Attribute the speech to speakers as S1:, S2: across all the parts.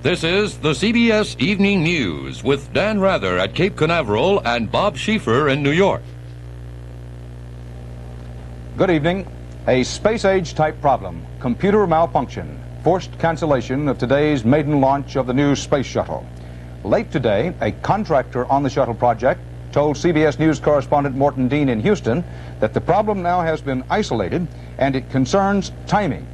S1: This is the CBS Evening News with Dan Rather at Cape Canaveral and Bob Schieffer in New York.
S2: Good evening. A space-age type problem, computer malfunction, forced cancellation of today's maiden launch of the new space shuttle. Late today, a contractor on the shuttle project told CBS News correspondent Morton Dean in Houston that the problem now has been isolated and it concerns timing.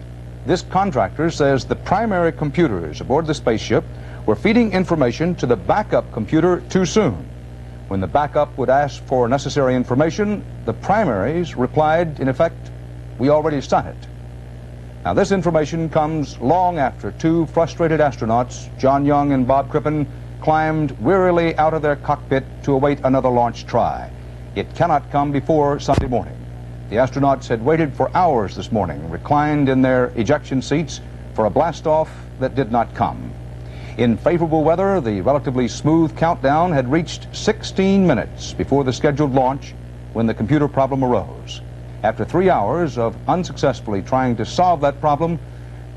S2: This contractor says the primary computers aboard the spaceship were feeding information to the backup computer too soon. When the backup would ask for necessary information, the primaries replied, in effect, "We already sent it." Now, this information comes long after two frustrated astronauts, John Young and Bob Crippen, climbed wearily out of their cockpit to await another launch try. It cannot come before Sunday morning. The astronauts had waited for hours this morning, reclined in their ejection seats for a blast-off that did not come. In favorable weather, the relatively smooth countdown had reached 16 minutes before the scheduled launch when the computer problem arose. After 3 hours of unsuccessfully trying to solve that problem,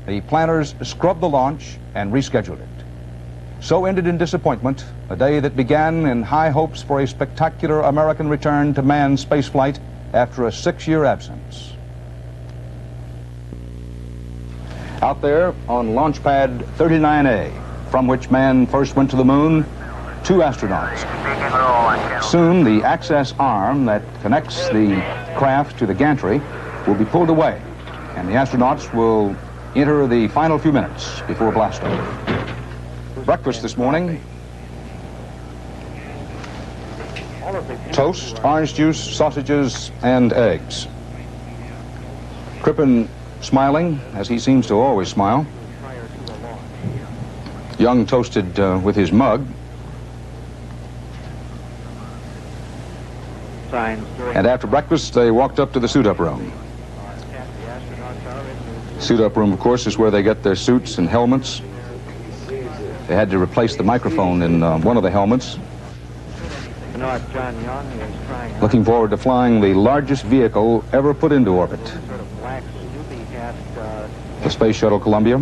S2: the planners scrubbed the launch and rescheduled it. So ended in disappointment a day that began in high hopes for a spectacular American return to manned spaceflight after a 6-year absence. Out there on launch pad 39A, from which man first went to the moon, 2 astronauts. Soon the access arm that connects the craft to the gantry will be pulled away, and the astronauts will enter the final few minutes before blastoff. Breakfast this morning: toast, orange juice, sausages, and eggs. Crippen smiling, as he seems to always smile. Young toasted with his mug. And after breakfast, they walked up to the suit-up room. Suit-up room, of course, is where they get their suits and helmets. They had to replace the microphone in one of the helmets. Looking forward to flying the largest vehicle ever put into orbit, the Space Shuttle Columbia.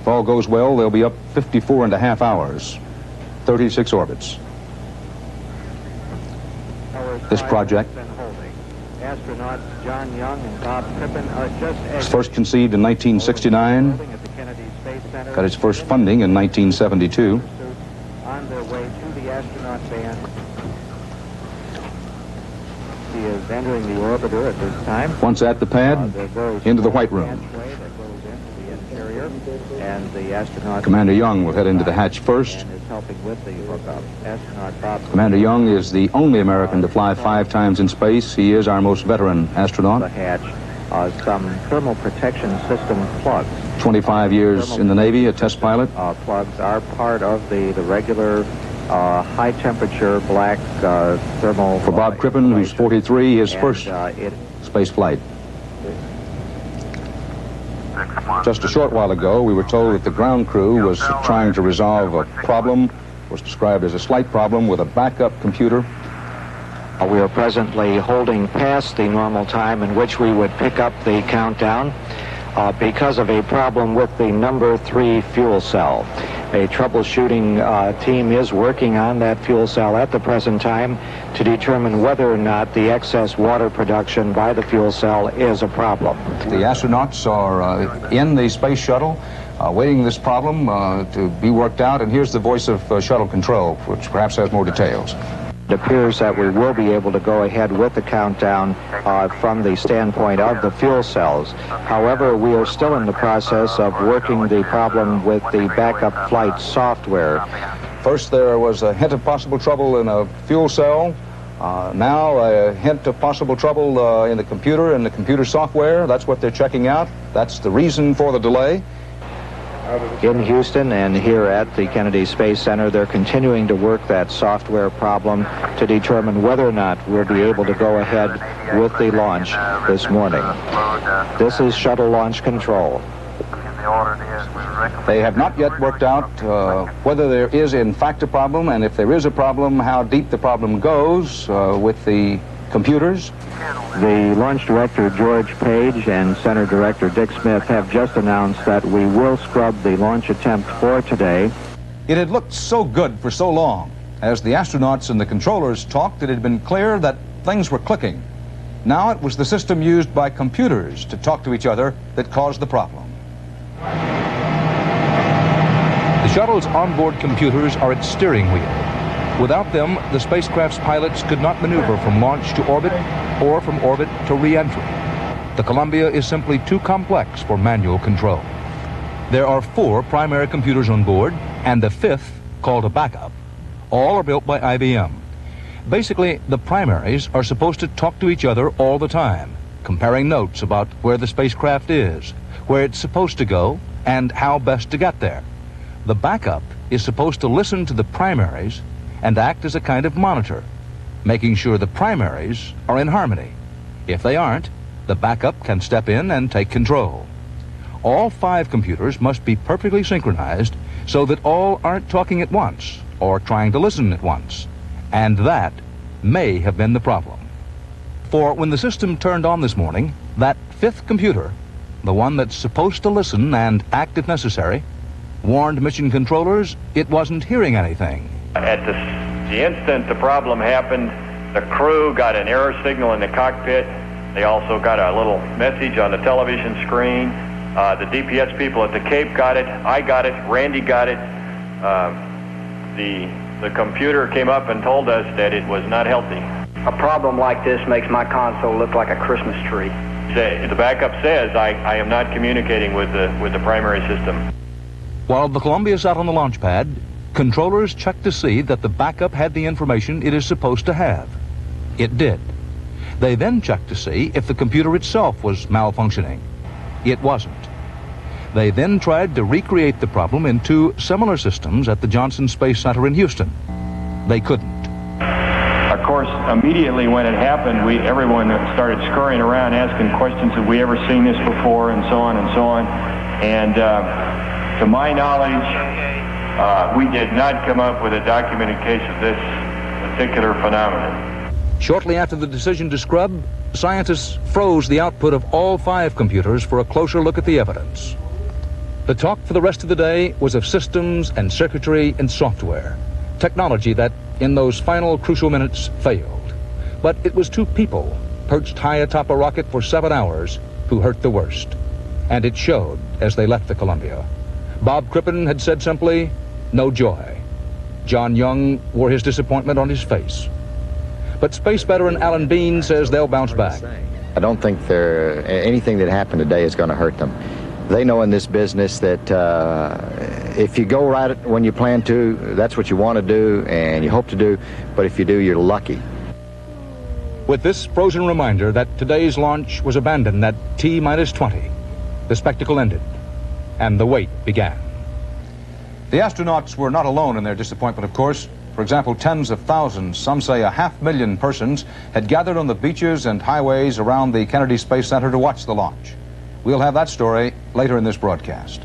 S2: If all goes well, they'll be up 54.5 hours, 36 orbits. This project was first conceived in 1969, got its first funding in 1972.
S3: On their way to the astronaut band. He is entering the orbiter at this time.
S2: Once at the pad, into the White Room.
S3: And the astronaut
S2: Commander Young will head into the hatch first.
S3: and is helping with the hookup. Astronaut Bob
S2: Commander Young is the only American to fly 5 times in space. He is our most veteran
S3: the
S2: astronaut.
S3: hatch. Some thermal protection system plugs.
S2: 25 years in the Navy, a test pilot.
S3: Plugs are part of the regular high temperature black thermal.
S2: For Bob Crippen, who's 43, his first
S3: it
S2: space flight. Just a short while ago, we were told that the ground crew was trying to resolve a problem, was described as a slight problem, with a backup computer.
S3: We are presently holding past the normal time in which we would pick up the countdown because of a problem with the number 3 fuel cell. A troubleshooting team is working on that fuel cell at the present time to determine whether or not the excess water production by the fuel cell is a problem.
S2: The astronauts are in the space shuttle, waiting this problem to be worked out, and here's the voice of shuttle control, which perhaps has more details.
S3: It appears that we will be able to go ahead with the countdown from the standpoint of the fuel cells. However, we are still in the process of working the problem with the backup flight software.
S2: First, there was a hint of possible trouble in a fuel cell. Now, a hint of possible trouble in the computer and the computer software. That's what they're checking out. That's the reason for the delay.
S3: In Houston and here at the Kennedy Space Center, they're continuing to work that software problem to determine whether or not we'll be able to go ahead with the launch this morning. This is shuttle launch control.
S2: They have not yet worked out whether there is in fact a problem, and if there is a problem, how deep the problem goes with the Computers?
S3: The launch director, George Page, and center director, Dick Smith, have just announced that we will scrub the launch attempt for today.
S2: It had looked so good for so long. As the astronauts and the controllers talked, it had been clear that things were clicking. Now it was the system used by computers to talk to each other that caused the problem. The shuttle's onboard computers are its steering wheel. Without them, the spacecraft's pilots could not maneuver from launch to orbit or from orbit to re-entry. The Columbia is simply too complex for manual control. There are 4 primary computers on board, and the 5th, called a backup. All are built by IBM. Basically, the primaries are supposed to talk to each other all the time, comparing notes about where the spacecraft is, where it's supposed to go, and how best to get there. The backup is supposed to listen to the primaries and act as a kind of monitor, making sure the primaries are in harmony. If they aren't, the backup can step in and take control. All 5 computers must be perfectly synchronized so that all aren't talking at once or trying to listen at once. And that may have been the problem. For when the system turned on this morning, that 5th computer, the one that's supposed to listen and act if necessary, warned mission controllers it wasn't hearing anything.
S4: At the instant the problem happened, the crew got an error signal in the cockpit. They also got a little message on the television screen. The DPS people at the Cape got it. I got it. Randy got it. The computer came up and told us that it was not healthy.
S5: A problem like this makes my console look like a Christmas tree.
S4: The backup says I am not communicating with the primary system.
S2: While the Columbia sat on the launch pad, controllers checked to see that the backup had the information it is supposed to have. It did. They then checked to see if the computer itself was malfunctioning. It wasn't. They then tried to recreate the problem in 2 similar systems at the Johnson Space Center in Houston. They couldn't.
S4: Of course, immediately when it happened, everyone started scurrying around asking questions, have we ever seen this before, and so on and so on. And to my knowledge, we did not come up with a documented case of this particular phenomenon.
S2: Shortly after the decision to scrub, scientists froze the output of all 5 computers for a closer look at the evidence. The talk for the rest of the day was of systems and circuitry and software, technology that, in those final crucial minutes, failed. But it was 2 people, perched high atop a rocket for 7 hours, who hurt the worst. And it showed as they left the Columbia. Bob Crippen had said simply, no joy. John Young wore his disappointment on his face. But space veteran Alan Bean says they'll bounce back.
S6: I don't think anything that happened today is going to hurt them. They know in this business that if you go right when you plan to, that's what you want to do and you hope to do, but if you do, you're lucky.
S2: With this frozen reminder that today's launch was abandoned at T-20, the spectacle ended and the wait began. The astronauts were not alone in their disappointment, of course. For example, tens of thousands, some say 500,000 persons, had gathered on the beaches and highways around the Kennedy Space Center to watch the launch. We'll have that story later in this broadcast.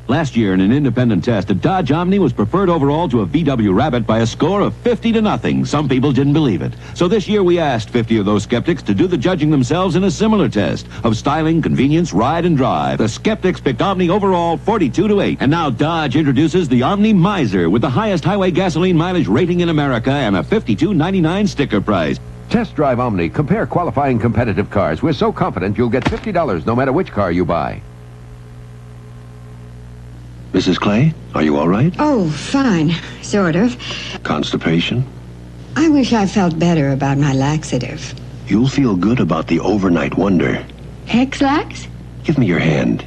S7: Last year in an independent test, a Dodge Omni was preferred overall to a VW Rabbit by a score of 50-0. Some people didn't believe it. So this year we asked 50 of those skeptics to do the judging themselves in a similar test of styling, convenience, ride, and drive. The skeptics picked Omni overall 42-8. And now Dodge introduces the Omni Miser with the highest highway gasoline mileage rating in America and a $52.99 sticker price.
S8: Test drive Omni. Compare qualifying competitive cars. We're so confident you'll get $50 no matter which car you buy.
S7: Mrs. Clay, are you all right?
S9: Oh, fine. Sort of.
S7: Constipation?
S9: I wish I felt better about my laxative.
S7: You'll feel good about the Overnight Wonder.
S9: Hex-Lax?
S7: Give me your hand.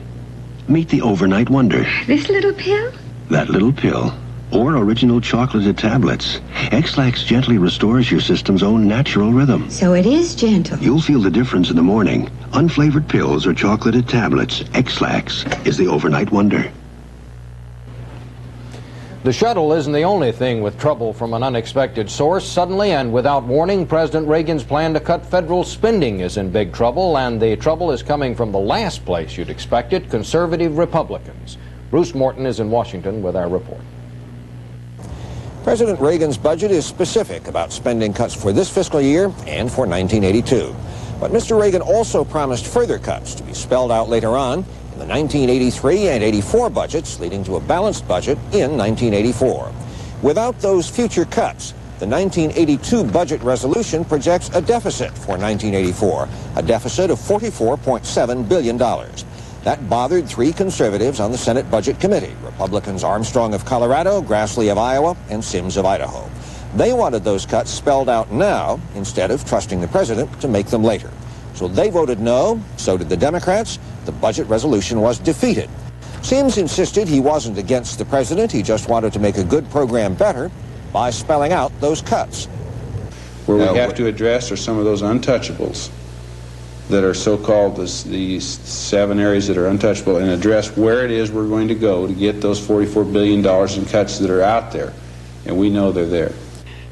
S7: Meet the Overnight Wonder.
S9: This little pill?
S7: That little pill. Or original chocolated tablets. X-Lax gently restores your system's own natural rhythm.
S9: So it is gentle.
S7: You'll feel the difference in the morning. Unflavored pills or chocolated tablets. X-Lax is the Overnight Wonder.
S10: The shuttle isn't the only thing with trouble from an unexpected source. Suddenly and without warning, President Reagan's plan to cut federal spending is in big trouble, and the trouble is coming from the last place you'd expect it, conservative Republicans. Bruce Morton is in Washington with our report.
S11: President Reagan's budget is specific about spending cuts for this fiscal year and for 1982. But Mr. Reagan also promised further cuts to be spelled out later on in the 1983 and 84 budgets, leading to a balanced budget in 1984. Without those future cuts, the 1982 budget resolution projects a deficit for 1984, a deficit of $44.7 billion. That bothered three conservatives on the Senate Budget Committee, Republicans Armstrong of Colorado, Grassley of Iowa, and Sims of Idaho. They wanted those cuts spelled out now instead of trusting the president to make them later. So they voted no, so did the Democrats. The budget resolution was defeated. Sims insisted he wasn't against the president, he just wanted to make a good program better by spelling out those cuts.
S12: Where we have to address are some of those untouchables that are so-called these 7 areas that are untouchable, and address where it is we're going to go to get those $44 billion in cuts that are out there, and we know they're there.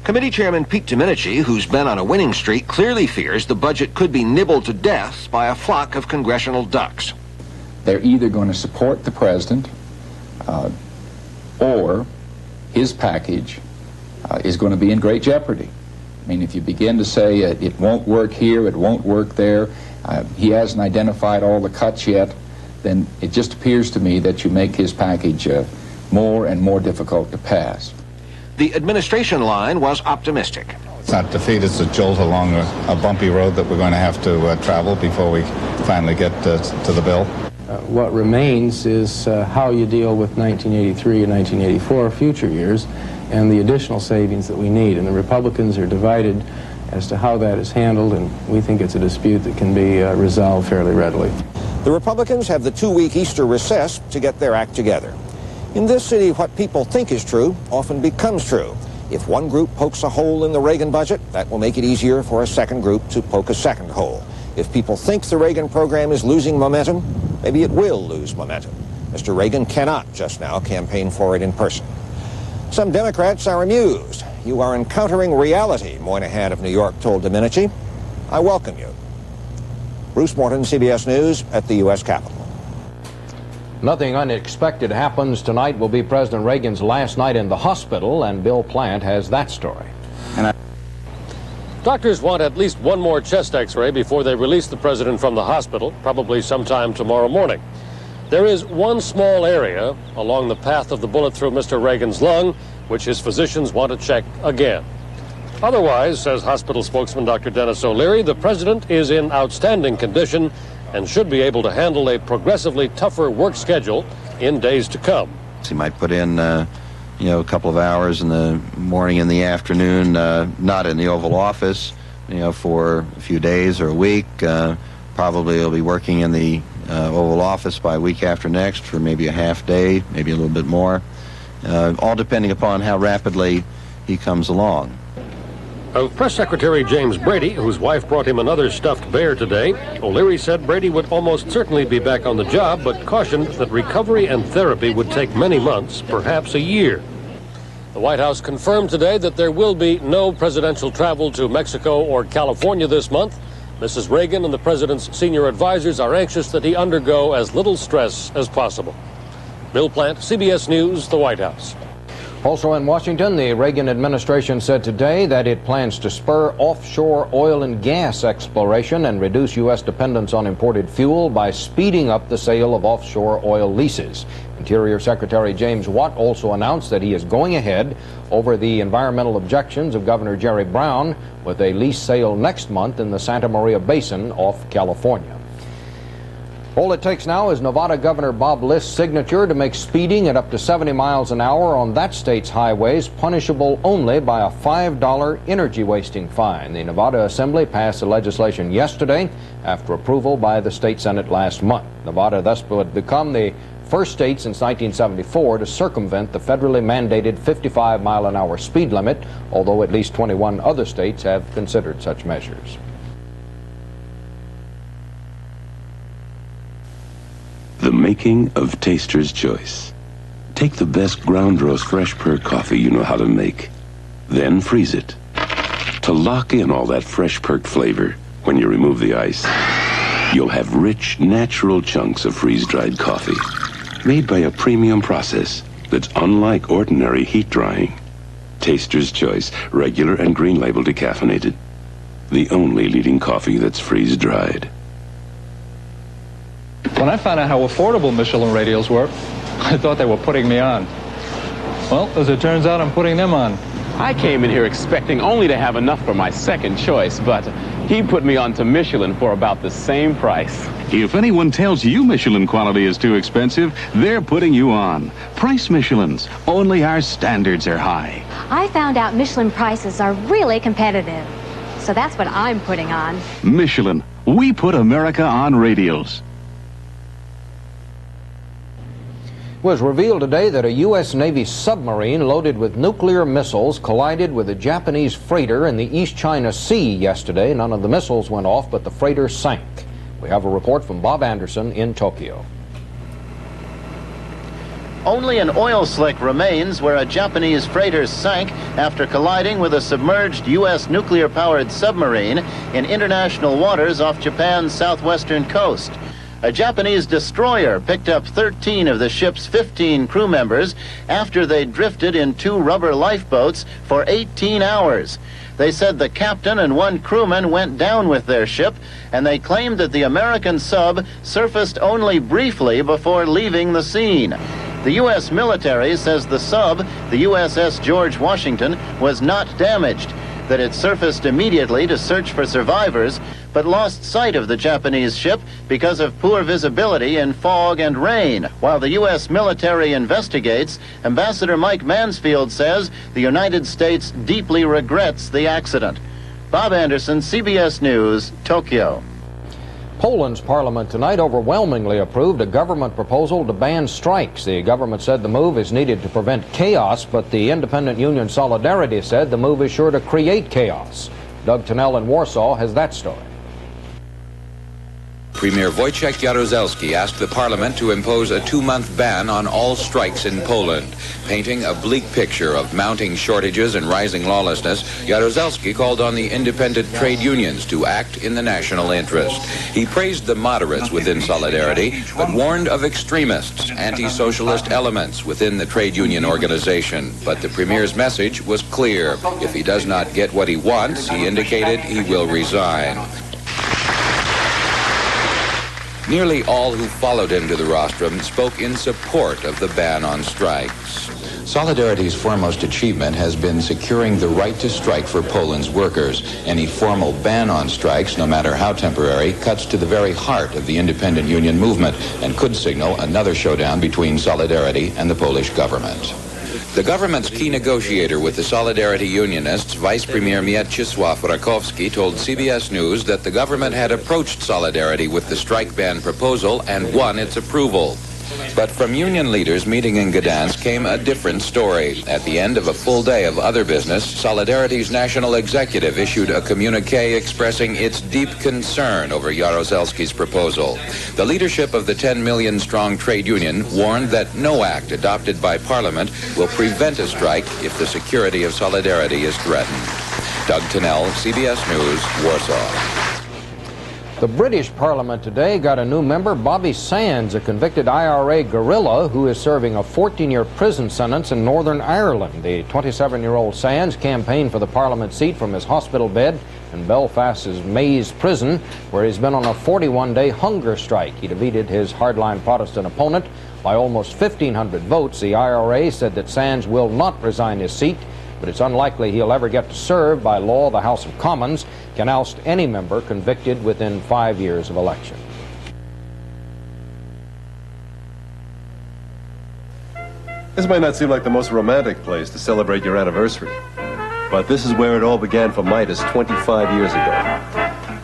S11: Committee Chairman Pete Domenici, who's been on a winning streak, clearly fears the budget could be nibbled to death by a flock of congressional ducks.
S13: They're either going to support the president or his package is going to be in great jeopardy. I mean, if you begin to say it won't work here, it won't work there, he hasn't identified all the cuts yet, then it just appears to me that you make his package more and more difficult to pass.
S11: The administration line was optimistic.
S14: It's not defeat, it's a jolt along a bumpy road that we're going to have to travel before we finally get to the bill.
S15: What remains is how you deal with 1983 and 1984 future years and the additional savings that we need. And the Republicans are divided as to how that is handled, and we think it's a dispute that can be resolved fairly readily.
S11: The Republicans have the 2-week Easter recess to get their act together. In this city, what people think is true often becomes true. If one group pokes a hole in the Reagan budget, that will make it easier for a second group to poke a second hole. If people think the Reagan program is losing momentum, maybe it will lose momentum. Mr. Reagan cannot just now campaign for it in person. Some Democrats are amused. You are encountering reality, Moynihan of New York told Domenici. I welcome you. Bruce Morton, CBS News at the U.S. Capitol.
S10: Nothing unexpected happens tonight. Will be President Reagan's last night in the hospital, and Bill Plant has that story.
S16: Doctors want at least one more chest x-ray before they release the president from the hospital, probably sometime tomorrow morning. There is one small area along the path of the bullet through Mr. Reagan's lung, which his physicians want to check again. Otherwise, says hospital spokesman Dr. Dennis O'Leary, the president is in outstanding condition and should be able to handle a progressively tougher work schedule in days to come.
S6: He might put in, a couple of hours in the morning and the afternoon, not in the Oval Office, for a few days or a week. Probably he'll be working in the Oval Office by week after next for maybe a half day, maybe a little bit more, all depending upon how rapidly he comes along.
S16: Of Press Secretary James Brady, whose wife brought him another stuffed bear today, O'Leary said Brady would almost certainly be back on the job, but cautioned that recovery and therapy would take many months, perhaps a year. The White House confirmed today that there will be no presidential travel to Mexico or California this month. Mrs. Reagan and the president's senior advisors are anxious that he undergo as little stress as possible. Bill Plant, CBS News, the White House.
S10: Also in Washington, the Reagan administration said today that it plans to spur offshore oil and gas exploration and reduce U.S. dependence on imported fuel by speeding up the sale of offshore oil leases. Interior Secretary James Watt also announced that he is going ahead over the environmental objections of Governor Jerry Brown with a lease sale next month in the Santa Maria Basin off California. All it takes now is Nevada Governor Bob List's signature to make speeding at up to 70 miles an hour on that state's highways punishable only by a $5 energy-wasting fine. The Nevada Assembly passed the legislation yesterday after approval by the state Senate last month. Nevada thus would become the first state since 1974 to circumvent the federally mandated 55-mile-an-hour speed limit, although at least 21 other states have considered such measures.
S17: The making of Taster's Choice. Take the best ground roast fresh perk coffee you know how to make. Then freeze it. To lock in all that fresh perked flavor when you remove the ice, you'll have rich, natural chunks of freeze-dried coffee made by a premium process that's unlike ordinary heat drying. Taster's Choice, regular and green label decaffeinated. The only leading coffee that's freeze-dried.
S18: When I found out how affordable Michelin radios were, I thought they were putting me on. Well, as it turns out, I'm putting them on.
S19: I came in here expecting only to have enough for my second choice, but he put me on to Michelin for about the same price.
S20: If anyone tells you Michelin quality is too expensive, they're putting you on. Price Michelins. Only our standards are high.
S21: I found out Michelin prices are really competitive. So that's what I'm putting on.
S20: Michelin. We put America on radios.
S10: It was revealed today that a U.S. Navy submarine loaded with nuclear missiles collided with a Japanese freighter in the East China Sea yesterday. None of the missiles went off, but the freighter sank. We have a report from Bob Anderson in Tokyo.
S22: Only an oil slick remains where a Japanese freighter sank after colliding with a submerged U.S. nuclear-powered submarine in international waters off Japan's southwestern coast. A Japanese destroyer picked up 13 of the ship's 15 crew members after they drifted in 2 rubber lifeboats for 18 hours. They said the captain and 1 crewman went down with their ship, and they claimed that the American sub surfaced only briefly before leaving the scene. The U.S. military says the sub, the USS George Washington, was not damaged, that it surfaced immediately to search for survivors, but lost sight of the Japanese ship because of poor visibility in fog and rain. While the U.S. military investigates, Ambassador Mike Mansfield says the United States deeply regrets the accident. Bob Anderson, CBS News, Tokyo.
S10: Poland's parliament tonight overwhelmingly approved a government proposal to ban strikes. The government said the move is needed to prevent chaos, but the independent union Solidarity said the move is sure to create chaos. Doug Tennell in Warsaw has that story.
S23: Premier Wojciech Jaruzelski asked the parliament to impose a 2-month ban on all strikes in Poland. Painting a bleak picture of mounting shortages and rising lawlessness, Jaruzelski called on the independent trade unions to act in the national interest. He praised the moderates within Solidarity, but warned of extremists, anti-socialist elements within the trade union organization. But the premier's message was clear. If he does not get what he wants, he indicated he will resign. Nearly all who followed him to the rostrum spoke in support of the ban on strikes. Solidarity's foremost achievement has been securing the right to strike for Poland's workers. Any formal ban on strikes, no matter how temporary, cuts to the very heart of the independent union movement and could signal another showdown between Solidarity and the Polish government. The government's key negotiator with the Solidarity Unionists, Vice Premier Mieczysław Rakowski, told CBS News that the government had approached Solidarity with the strike ban proposal and won its approval. But from union leaders meeting in Gdansk came a different story. At the end of a full day of other business, Solidarity's national executive issued a communiqué expressing its deep concern over Jaruzelski's proposal. The leadership of the 10 million-strong trade union warned that no act adopted by Parliament will prevent a strike if the security of Solidarity is threatened. Doug Tennell, CBS News, Warsaw.
S10: The British Parliament today got a new member, Bobby Sands, a convicted IRA guerrilla who is serving a 14-year prison sentence in Northern Ireland. The 27-year-old Sands campaigned for the Parliament seat from his hospital bed in Belfast's Maze prison, where he's been on a 41-day hunger strike. He defeated his hardline Protestant opponent by almost 1,500 votes. The IRA said that Sands will not resign his seat, but it's unlikely he'll ever get to serve. By law, the House of Commons can oust any member convicted within 5 years of election.
S24: This might not seem like the most romantic place to celebrate your anniversary, but this is where it all began for Midas 25 years ago.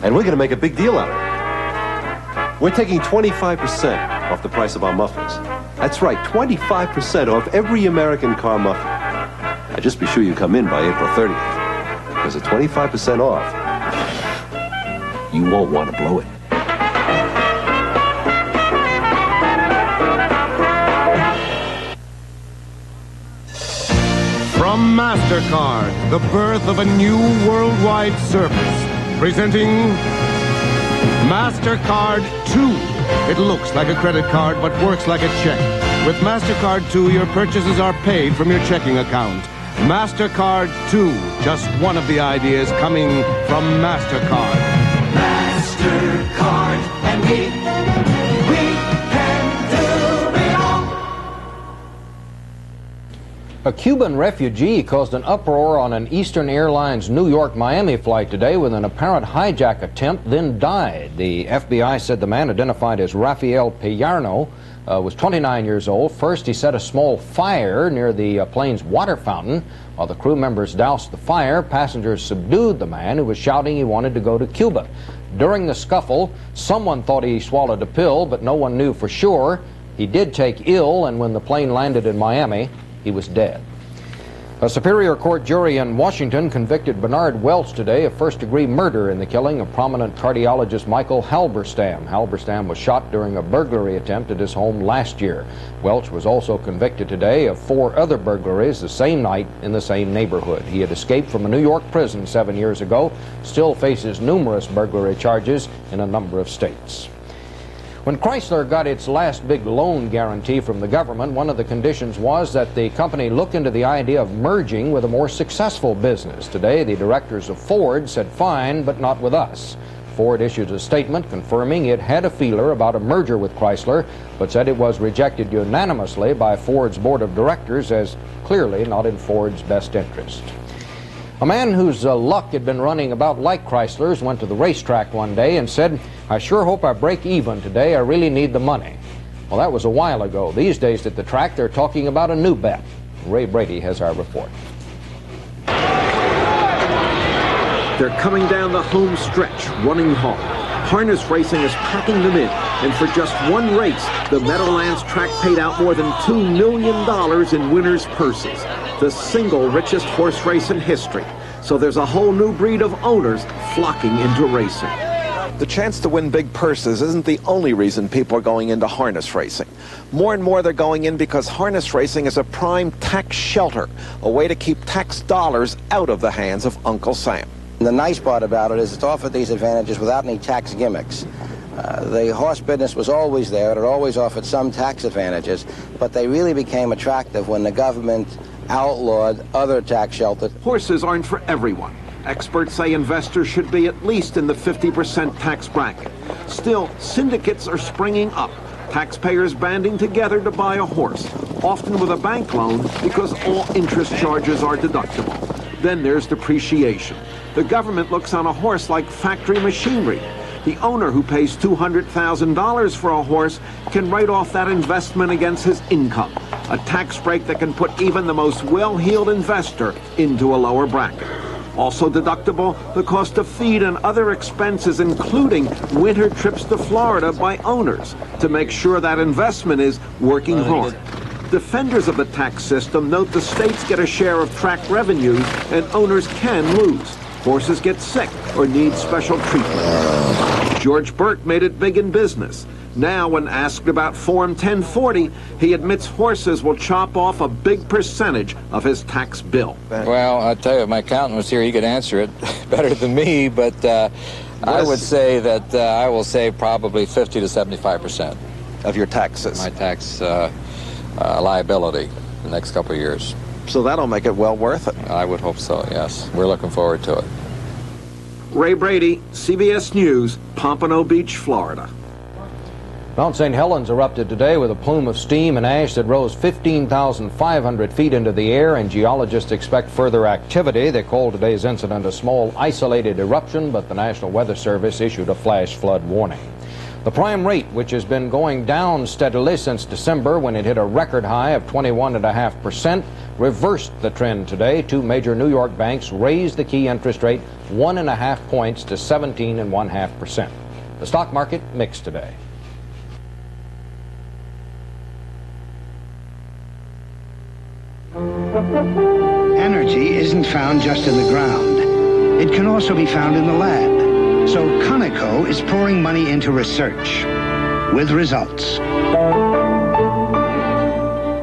S24: And we're going to make a big deal out of it. We're taking 25% off the price of our muffins. That's right, 25% off every American car muffin. Now, just be sure you come in by April 30th, because at 25% off, you won't want to blow it.
S25: From MasterCard, the birth of a new worldwide service, presenting MasterCard 2. It looks like a credit card, but works like a check. With MasterCard 2, your purchases are paid from your checking account. MasterCard, too, just one of the ideas coming from MasterCard.
S1: MasterCard and we can do it all.
S10: A Cuban refugee caused an uproar on an Eastern Airlines New York-Miami flight today with an apparent hijack attempt, then died. The FBI said the man, identified as Rafael Payarno, was 29 years old. First, he set a small fire near the plane's water fountain. While the crew members doused the fire, passengers subdued the man, who was shouting he wanted to go to Cuba. During the scuffle, someone thought he swallowed a pill, but no one knew for sure. He did take ill, and when the plane landed in Miami, he was dead. A Superior Court jury in Washington convicted Bernard Welch today of first-degree murder in the killing of prominent cardiologist Michael Halberstam. Halberstam was shot during a burglary attempt at his home last year. Welch was also convicted today of 4 other burglaries the same night in the same neighborhood. He had escaped from a New York prison 7 years ago, still faces numerous burglary charges in a number of states. When Chrysler got its last big loan guarantee from the government, one of the conditions was that the company look into the idea of merging with a more successful business. Today, the directors of Ford said fine, but not with us. Ford issued a statement confirming it had a feeler about a merger with Chrysler, but said it was rejected unanimously by Ford's board of directors as clearly not in Ford's best interest. A man whose luck had been running about like Chrysler's went to the racetrack one day and said, "I sure hope I break even today. I really need the money." Well, that was a while ago. These days at the track, they're talking about a new bet. Ray Brady has our report.
S2: They're coming down the home stretch, running hard. Harness racing is packing them in, and for just one race, the Meadowlands track paid out more than $2 million in winners' purses, the single richest horse race in history. So there's a whole new breed of owners flocking into racing.
S3: The chance to win big purses isn't the only reason people are going into harness racing. More and more they're going in because harness racing is a prime tax shelter, a way to keep tax dollars out of the hands of Uncle Sam.
S4: The nice part about it is it's offered these advantages without any tax gimmicks. The horse business was always there. It always offered some tax advantages, but they really became attractive when the government outlawed other tax shelters.
S2: Horses aren't for everyone. Experts say investors should be at least in the 50% tax bracket. Still, syndicates are springing up. Taxpayers banding together to buy a horse, often with a bank loan because all interest charges are deductible. Then there's depreciation. The government looks on a horse like factory machinery. The owner who pays $200,000 for a horse can write off that investment against his income, a tax break that can put even the most well-heeled investor into a lower bracket. Also deductible, the cost of feed and other expenses, including winter trips to Florida by owners, to make sure that investment is working hard. Defenders of the tax system note the states get a share of track revenues and owners can lose. Horses get sick or need special treatment. George Burke made it big in business. Now, when asked about Form 1040, he admits horses will chop off a big percentage of his tax bill.
S5: Well, I'll tell you, if my accountant was here, he could answer it better than me, but I would say that I will save probably 50 to 75%
S3: of your taxes.
S5: My tax liability the next couple of years.
S3: So that'll make it well worth it.
S5: I would hope so, yes. We're looking forward to it.
S2: Ray Brady, CBS News, Pompano Beach, Florida.
S10: Mount St. Helens erupted today with a plume of steam and ash that rose 15,500 feet into the air, and geologists expect further activity. They called today's incident a small isolated eruption, but the National Weather Service issued a flash flood warning. The prime rate, which has been going down steadily since December when it hit a record high of 21.5%, reversed the trend today. 2 major New York banks raised the key interest rate 1.5 points to 17.5%. The stock market mixed today.
S26: Energy isn't found just in the ground. It can also be found in the lab. So Conoco is pouring money into research, with results.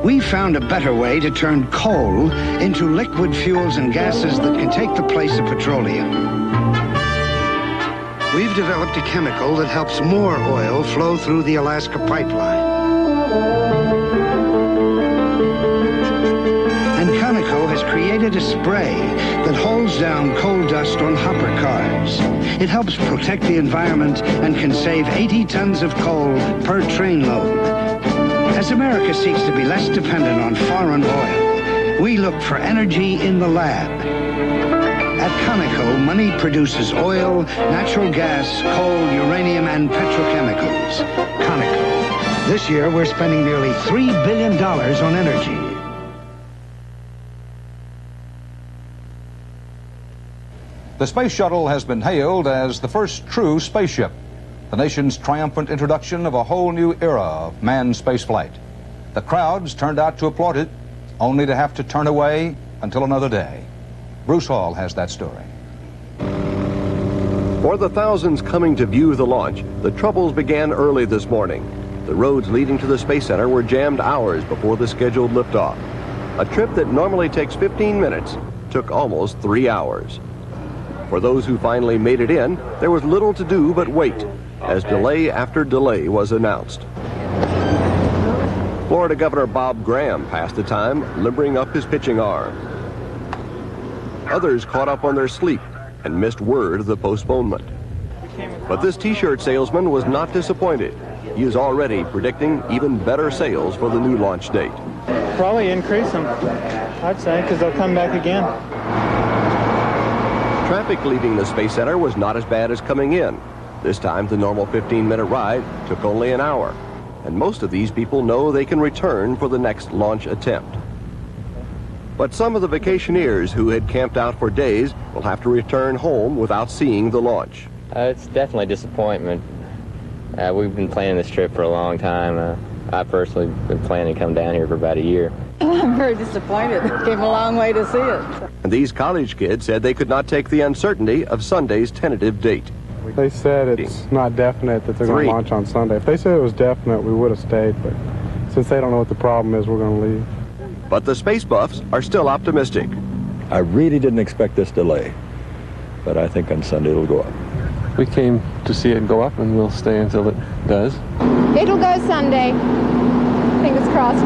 S26: We found a better way to turn coal into liquid fuels and gases that can take the place of petroleum. We've developed a chemical that helps more oil flow through the Alaska pipeline. And Conoco has created created a spray that holds down coal dust on hopper cars. It helps protect the environment and can save 80 tons of coal per train load. As America seeks to be less dependent on foreign oil, we look for energy in the lab. At Conoco, money produces oil, natural gas, coal, uranium, and petrochemicals. Conoco. This year, we're spending nearly $3 billion on energy.
S7: The space shuttle has been hailed as the first true spaceship, the nation's triumphant introduction of a whole new era of manned spaceflight. The crowds turned out to applaud it, only to have to turn away until another day. Bruce Hall has that story.
S8: For the thousands coming to view the launch, the troubles began early this morning. The roads leading to the Space Center were jammed hours before the scheduled liftoff. A trip that normally takes 15 minutes took almost 3 hours. For those who finally made it in, there was little to do but wait, as delay after delay was announced. Florida Governor Bob Graham passed the time limbering up his pitching arm. Others caught up on their sleep and missed word of the postponement. But this T-shirt salesman was not disappointed. He is already predicting even better sales for the new launch date.
S9: Probably increase them, I'd say, because they'll come back again.
S8: Traffic leaving the Space Center was not as bad as coming in. This time, the normal 15-minute ride took only an hour. And most of these people know they can return for the next launch attempt. But some of the vacationers who had camped out for days will have to return home without seeing the launch.
S12: It's definitely a disappointment. We've been planning this trip for a long time. I personally been planning to come down here for about a year.
S13: I'm very disappointed. It came a long way to see it.
S8: And these college kids said they could not take the uncertainty of Sunday's tentative date.
S15: They said it's not definite that they're going to launch on Sunday. If they said it was definite, we would have stayed, but since they don't know what the problem is, we're going to leave.
S8: But the space buffs are still optimistic.
S14: I really didn't expect this delay, but I think on Sunday it'll go up.
S19: We came to see it go up, and we'll stay until it does.
S27: It'll go Sunday. Fingers crossed.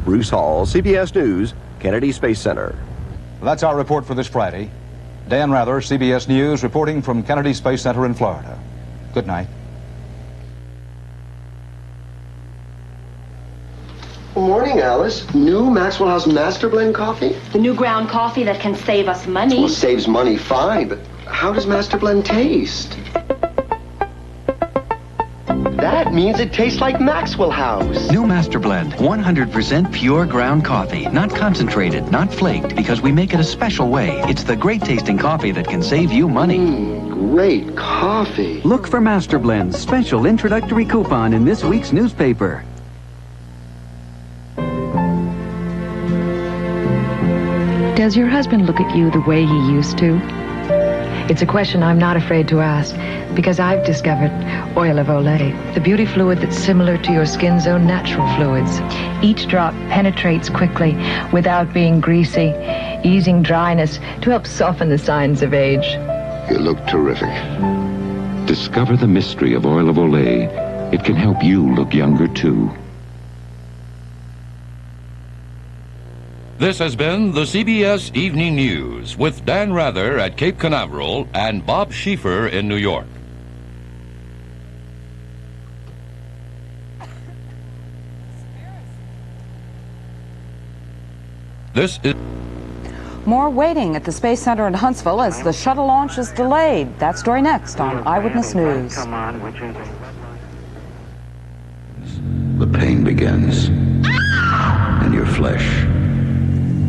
S8: Bruce Hall, CBS News, Kennedy Space Center.
S7: That's our report for this Friday. Dan Rather, CBS News, reporting from Kennedy Space Center in Florida. Good night.
S28: Good morning, Alice. New Maxwell House Master Blend coffee?
S29: The new ground coffee that can save us money.
S28: Well, saves money, fine, but how does Master Blend taste? That means it tastes like Maxwell House.
S30: New Master Blend, 100% pure ground coffee. Not concentrated, not flaked, because we make it a special way. It's the great tasting coffee that can save you money.
S28: Great coffee.
S30: Look for Master Blend's special introductory coupon in this week's newspaper.
S31: Does your husband look at you the way he used to? It's a question I'm not afraid to ask, because I've discovered Oil of Olay, the beauty fluid that's similar to your skin's own natural fluids. Each drop penetrates quickly without being greasy, easing dryness to help soften the signs of age.
S17: You look terrific. Discover the mystery of Oil of Olay. It can help you look younger, too.
S32: This has been the CBS Evening News with Dan Rather at Cape Canaveral and Bob Schieffer in New York. This is...
S33: More waiting at the Space Center in Huntsville as the shuttle launch is delayed. That story next on Eyewitness News.
S17: The pain begins in your flesh.